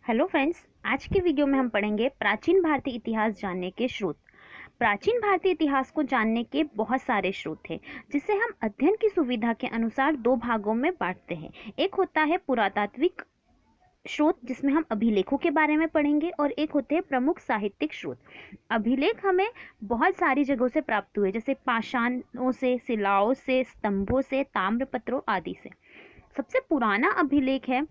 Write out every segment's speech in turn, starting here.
Hello friends, आज के video में हम पढ़ेंगे प्राचीन भारतीय इतिहास जानने के स्रोत। प्राचीन भारतीय इतिहास को जानने के बहुत सारे स्रोत हैं, जिसे हम अध्ययन की सुविधा के अनुसार दो भागों में बांटते हैं। एक होता है पुरातात्विक स्रोत, जिसमें हम अभिलेखों के बारे में पढ़ेंगे, और एक होते हैं प्रमुख साहित्यिक स्रोत। अभिलेख हमें बहुत सारी जगहों से प्राप्त हुए, जैसे पाषाणों से, शिलाओं से, स्तंभों से, ताम्रपत्रों आदि से। सबसे पुराना अभिलेख है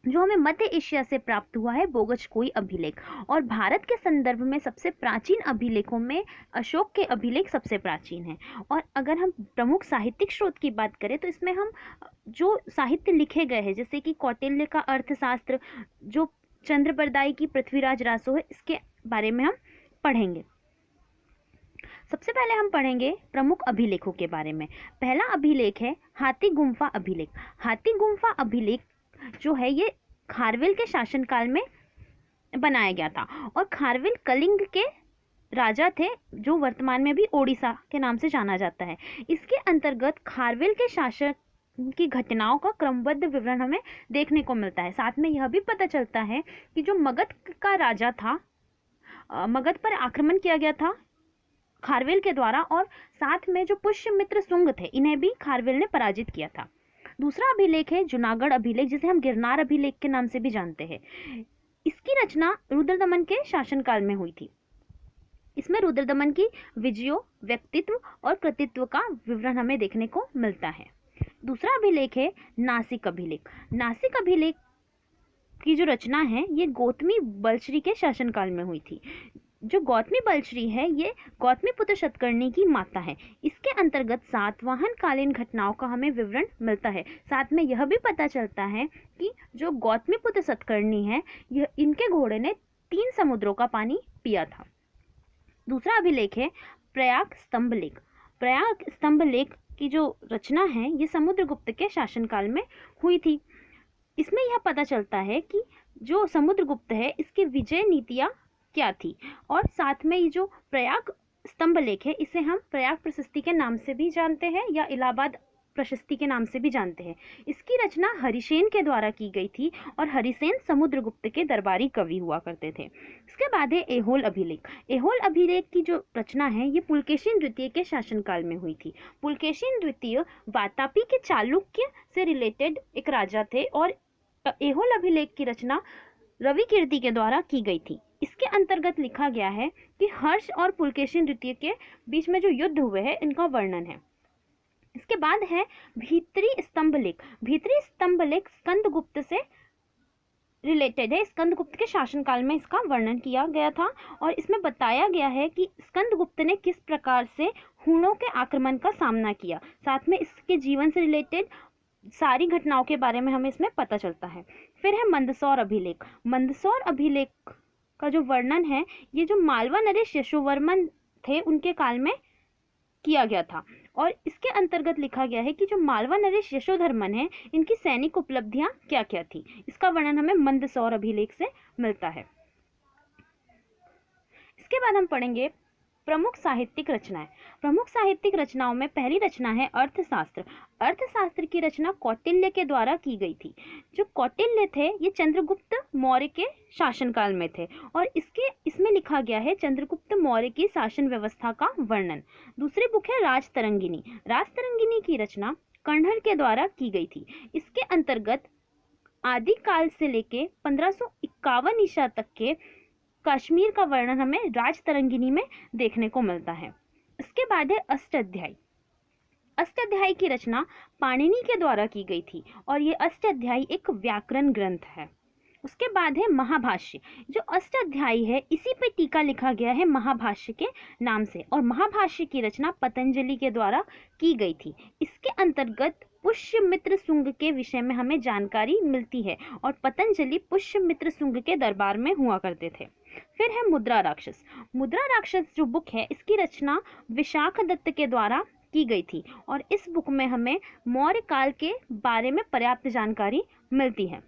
जो हमें मध्य एशिया से प्राप्त हुआ है, बोगचकोई अभिलेख। और भारत के संदर्भ में सबसे प्राचीन अभिलेखों में अशोक के अभिलेख सबसे प्राचीन हैं। और अगर हम प्रमुख साहित्यिक स्रोत की बात करें तो इसमें हम जो साहित्य लिखे गए हैं, जैसे कि कौटिल्य का अर्थशास्त्र, जो चंद्रबरदाई की पृथ्वीराज रासो है, इसके बारे में हम पढ़ेंगे। सबसे पहले हम पढ़ेंगे प्रमुख अभिलेखों के बारे में। पहला अभिलेख है हाथी गुम्फा अभिलेख। हाथी गुम्फा अभिलेख जो है ये खारवेल के शासनकाल में बनाया गया था, और खारवेल कलिंग के राजा थे, जो वर्तमान में भी ओडिशा के नाम से जाना जाता है। इसके अंतर्गत खारवेल के शासक की घटनाओं का क्रमबद्ध विवरण हमें देखने को मिलता है। साथ में यह भी पता चलता है कि जो मगध का राजा था, मगध पर आक्रमण किया गया था खारवेल के द्वारा, और साथ में जो पुष्यमित्र शुंग थे, इन्हें भी खारवेल ने पराजित किया था। दूसरा अभिलेख है जूनागढ़ अभिलेख, जिसे हम गिरनार अभिलेख के नाम से भी जानते हैं। इसकी रचना रुद्रदमन के शासनकाल में हुई थी। इसमें रुद्रदमन की विजयों, व्यक्तित्व और कृतित्व का विवरण हमें देखने को मिलता है। दूसरा अभिलेख है नासिक अभिलेख। नासिक अभिलेख की जो रचना है ये गौतमी बलश्री के शासनकाल में हुई थी। जो गौतमी बलश्री है ये गौतमीपुत्र शतकर्णी की माता है। इसके अंतर्गत सातवाहन कालीन घटनाओं का हमें विवरण मिलता है। साथ में यह भी पता चलता है कि जो गौतमीपुत्र शतकर्णी है, यह इनके घोड़े ने 3 समुद्रों का पानी पिया था। दूसरा अभिलेख है प्रयाग स्तंभ लेख। प्रयाग स्तंभ लेख की जो रचना है ये समुद्रगुप्त के शासनकाल में हुई थी। इसमें यह पता चलता है कि जो समुद्रगुप्त है इसकी विजय नीतियाँ क्या थी। और साथ में ये जो प्रयाग स्तंभ लेख है, इसे हम प्रयाग प्रशस्ति के नाम से भी जानते हैं, या इलाहाबाद प्रशस्ति के नाम से भी जानते हैं। इसकी रचना हरिसेन के द्वारा की गई थी, और हरिसेन समुद्रगुप्त के दरबारी कवि हुआ करते थे। इसके बाद है ऐहोल अभिलेख। ऐहोल अभिलेख की जो रचना है ये पुलकेशिन द्वितीय के शासनकाल में हुई थी। पुलकेशिन द्वितीय वातापी के चालुक्य से रिलेटेड एक राजा थे, और ऐहोल अभिलेख की रचना रवि कीर्ति के द्वारा की गई थी। इसके अंतर्गत लिखा गया है कि हर्ष और पुलकेशिन द्वितीय के बीच में जो युद्ध हुए हैं इनका वर्णन है। इसके बाद है भीतरी स्तंभ लेख। भीतरी स्तंभ लेख स्कंदगुप्त से रिलेटेड है। स्कंदगुप्त के शासनकाल में इसका वर्णन किया गया था, और इसमें बताया गया है कि स्कंदगुप्त ने किस प्रकार से हूणों के आक्रमण का सामना किया। साथ में इसके जीवन से रिलेटेड सारी घटनाओं के बारे में हमें इसमें पता चलता है। फिर है मंदसौर अभिलेख। मंदसौर अभिलेख का जो वर्णन है ये जो मालवा नरेश यशोवर्मन थे उनके काल में किया गया था, और इसके अंतर्गत लिखा गया है कि जो मालवा नरेश यशोधर्मन है इनकी सैनिक उपलब्धियां क्या क्या थी। इसका वर्णन हमें मंदसौर अभिलेख से मिलता है। इसके बाद हम पढ़ेंगे प्रमुख साहित्यिक रचनाएं। प्रमुख साहित्यिक रचनाओं में पहली रचना है अर्थशास्त्र। अर्थशास्त्र की रचना कौटिल्य के द्वारा की गई थी। जो कौटिल्य थे ये चंद्रगुप्त मौर्य के शासनकाल में थे, और इसमें लिखा गया है चंद्रगुप्त मौर्य की शासन व्यवस्था का वर्णन। दूसरी बुक है राजतरंगिनी। राजतरंगिनी की रचना कण्हर के द्वारा की गई थी। इसके अंतर्गत आदिकाल से लेके 1551 ईसा तक के कश्मीर का वर्णन हमें राजतरंगिनी में देखने को मिलता है। इसके बाद है अष्टाध्यायी। अष्टाध्यायी की रचना पाणिनि के द्वारा की गई थी, और ये अष्टाध्यायी एक व्याकरण ग्रंथ है। उसके बाद है महाभाष्य। जो अष्टाध्यायी है इसी पे टीका लिखा गया है महाभाष्य के नाम से, और महाभाष्य की रचना पतंजलि के द्वारा की गई थी। इसके अंतर्गत पुष्यमित्र शुंग के विषय में हमें जानकारी मिलती है, और पतंजलि पुष्यमित्र शुंग के दरबार में हुआ करते थे। फिर है मुद्रा राक्षस। मुद्रा राक्षस जो बुक है इसकी रचना विशाख दत्त के द्वारा की गई थी, और इस बुक में हमें मौर्य काल के बारे में पर्याप्त जानकारी मिलती है।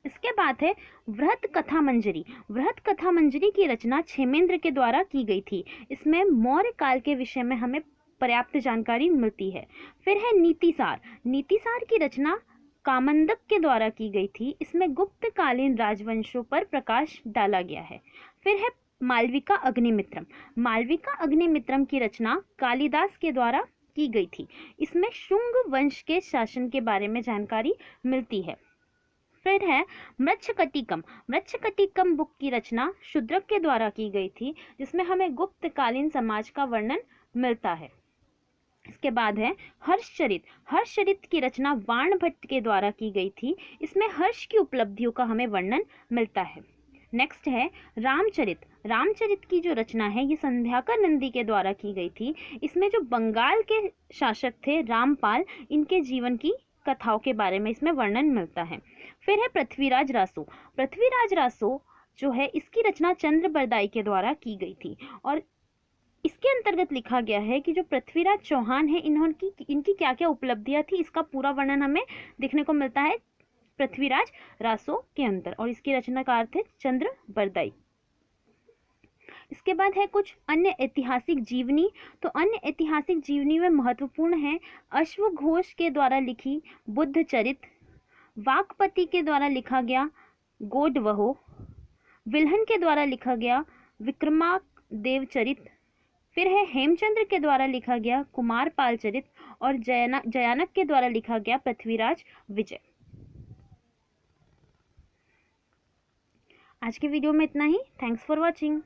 इसके बाद है वृहत कथा मंजरी। वृहत कथा मंजरी की रचना क्षेमेंद्र के द्वारा की गई थी। इसमें मौर्य काल के विषय में हमें पर्याप्त जानकारी मिलती है। फिर है नीतिसार। नीतिसार की रचना कामंदक के द्वारा की गई थी। इसमें गुप्तकालीन राजवंशों पर प्रकाश डाला गया है। फिर है मालविका अग्निमित्रम। मालविका अग्निमित्रम की रचना कालिदास के द्वारा की गई थी। इसमें शुंग वंश के शासन के बारे में जानकारी मिलती है। फिर है मृच्छकटिकम। मृच्छकटिकम बुक की रचना शूद्रक के द्वारा की गई थी, जिसमें हमें गुप्तकालीन समाज का वर्णन मिलता है। इसके बाद है हर्षचरित। हर्षचरित की रचना वाणभट्ट के द्वारा की गई थी। इसमें हर्ष की उपलब्धियों का हमें वर्णन मिलता है। नेक्स्ट है रामचरित। रामचरित की जो रचना है ये संध्याकर नंदी के द्वारा की गई थी। इसमें जो बंगाल के शासक थे रामपाल, इनके जीवन की कथाओं के बारे में इसमें वर्णन मिलता है। फिर है पृथ्वीराज रासो। पृथ्वीराज रासो जो है इसकी रचना चंद्रबरदाई के द्वारा की गई थी और इसके अंतर्गत लिखा गया है कि जो पृथ्वीराज चौहान है इनकी क्या क्या उपलब्धियां थी, इसका पूरा वर्णन हमें देखने को मिलता है पृथ्वीराज रासो के अंदर, और इसकी रचनाकार थे चंद्रबरदाई। इसके बाद है कुछ अन्य ऐतिहासिक जीवनी। तो अन्य ऐतिहासिक जीवनी में महत्वपूर्ण है अश्वघोष के द्वारा लिखी बुद्ध चरित, वाकपति के द्वारा लिखा गया गोडवहो, विल्हन के द्वारा लिखा गया विक्रमादेव चरित, फिर है हेमचंद्र के द्वारा लिखा गया कुमारपाल चरित और जयानक के द्वारा लिखा गया पृथ्वीराज विजय। आज के वीडियो में इतना ही। Thanks for watching.